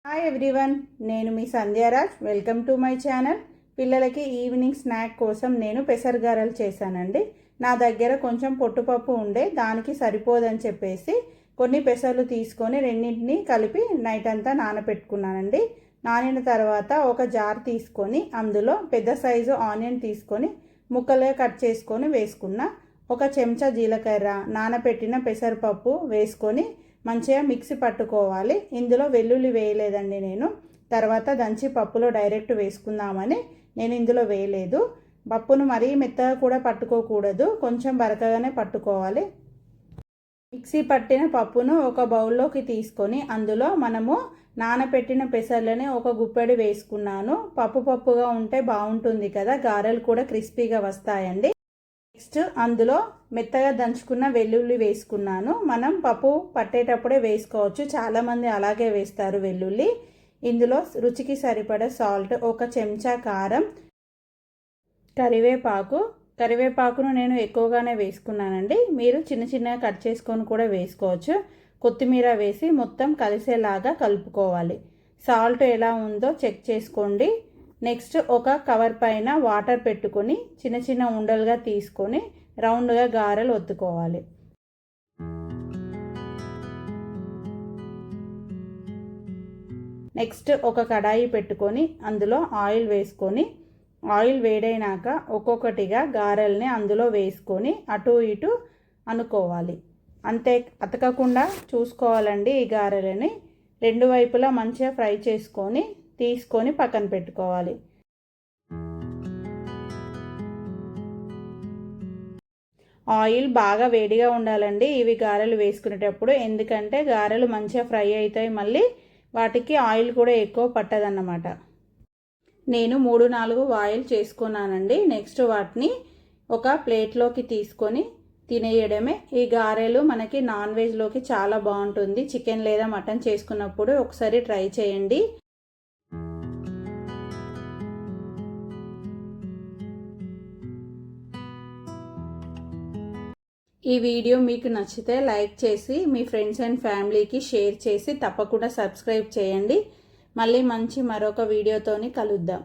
Hi everyone, నేను మీ Sandhyaraj. Welcome to my channel. పిల్లలకి ఈవినింగ్ స్నాక్ కోసం నేను పెసరగారెలు చేశానండి. నా దగ్గర కొంచెం పొట్టుపప్పు ఉండే, దానికి సరిపోదని చెప్పేసి కొన్ని పెసర్లు తీసుకొని రెండింటిని కలిపి నైట్ అంతా నానబెట్టుకున్నానండి. నానిన తర్వాత ఒక జార్ తీసుకొని అందులో పెద్ద సైజు ఆనియన్ తీసుకొని ముక్కలుగా కట్ చేసుకొని వేసుకున్న. ఒక చెంచా జీలకర్ర, నానబెట్టిన పెసరపప్పు వేసుకొని మంచిగా మిక్సీ పట్టుకోవాలి. ఇందులో వెల్లుల్లి వేయలేదండి నేను. తర్వాత దంచి పప్పులో డైరెక్ట్ వేసుకుందామని నేను ఇందులో వేయలేదు. పప్పును మరీ మెత్తగా కూడా పట్టుకోకూడదు, కొంచెం బరకగానే పట్టుకోవాలి. మిక్సీ పట్టిన పప్పును ఒక బౌల్లోకి తీసుకొని అందులో మనము నానబెట్టిన పెసర్లని ఒక గుప్పెడు వేసుకున్నాను. పప్పుగా ఉంటే బాగుంటుంది కదా, గారెలు కూడా క్రిస్పీగా వస్తాయండి. నెక్స్ట్ అందులో మెత్తగా దంచుకున్న వెల్లుల్లి వేసుకున్నాను. మనం పప్పు పట్టేటప్పుడే వేసుకోవచ్చు, చాలామంది అలాగే వేస్తారు వెల్లుల్లి. ఇందులో రుచికి సరిపడా సాల్ట్, ఒక చెంచా కారం, కరివేపాకును నేను ఎక్కువగానే వేసుకున్నానండి. మీరు చిన్న చిన్నగా కట్ చేసుకొని కూడా వేసుకోవచ్చు. కొత్తిమీర వేసి మొత్తం కలిసేలాగా కలుపుకోవాలి. సాల్ట్ ఎలా ఉందో చెక్ చేసుకోండి. నెక్స్ట్ ఒక కవర్ పైన వాటర్ పెట్టుకొని చిన్న చిన్న ఉండలుగా తీసుకొని రౌండ్గా గారెలు ఒత్తుకోవాలి. నెక్స్ట్ ఒక కడాయి పెట్టుకొని అందులో ఆయిల్ వేసుకొని, ఆయిల్ వేడైనాక ఒక్కొక్కటిగా గారెల్ని అందులో వేసుకొని అటు ఇటు అనుకోవాలి. అంతే, అతకకుండా చూసుకోవాలండి. ఈ గారెలని రెండు వైపులా మంచిగా ఫ్రై చేసుకొని తీసుకొని పక్కన పెట్టుకోవాలి. ఆయిల్ బాగా వేడిగా ఉండాలండి ఇవి గారెలు వేసుకునేటప్పుడు, ఎందుకంటే గారెలు మంచిగా ఫ్రై అవుతాయి, మళ్ళీ వాటికి ఆయిల్ కూడా ఎక్కువ పట్టదన్నమాట. నేను 3-4 ఆయిల్ చేసుకున్నానండి. నెక్స్ట్ వాటిని ఒక ప్లేట్లోకి తీసుకొని తినేయడమే. ఈ గారెలు మనకి నాన్ వెజ్లోకి చాలా బాగుంటుంది. చికెన్ లేదా మటన్ చేసుకున్నప్పుడు ఒకసారి ట్రై చేయండి. ఈ వీడియో మీకు నచ్చితే లైక్ చేసి మీ ఫ్రెండ్స్ అండ్ ఫ్యామిలీకి షేర్ చేసి తప్పకుండా సబ్స్క్రైబ్ చేయండి. మళ్ళీ మరొక వీడియోతోని కలుద్దాం.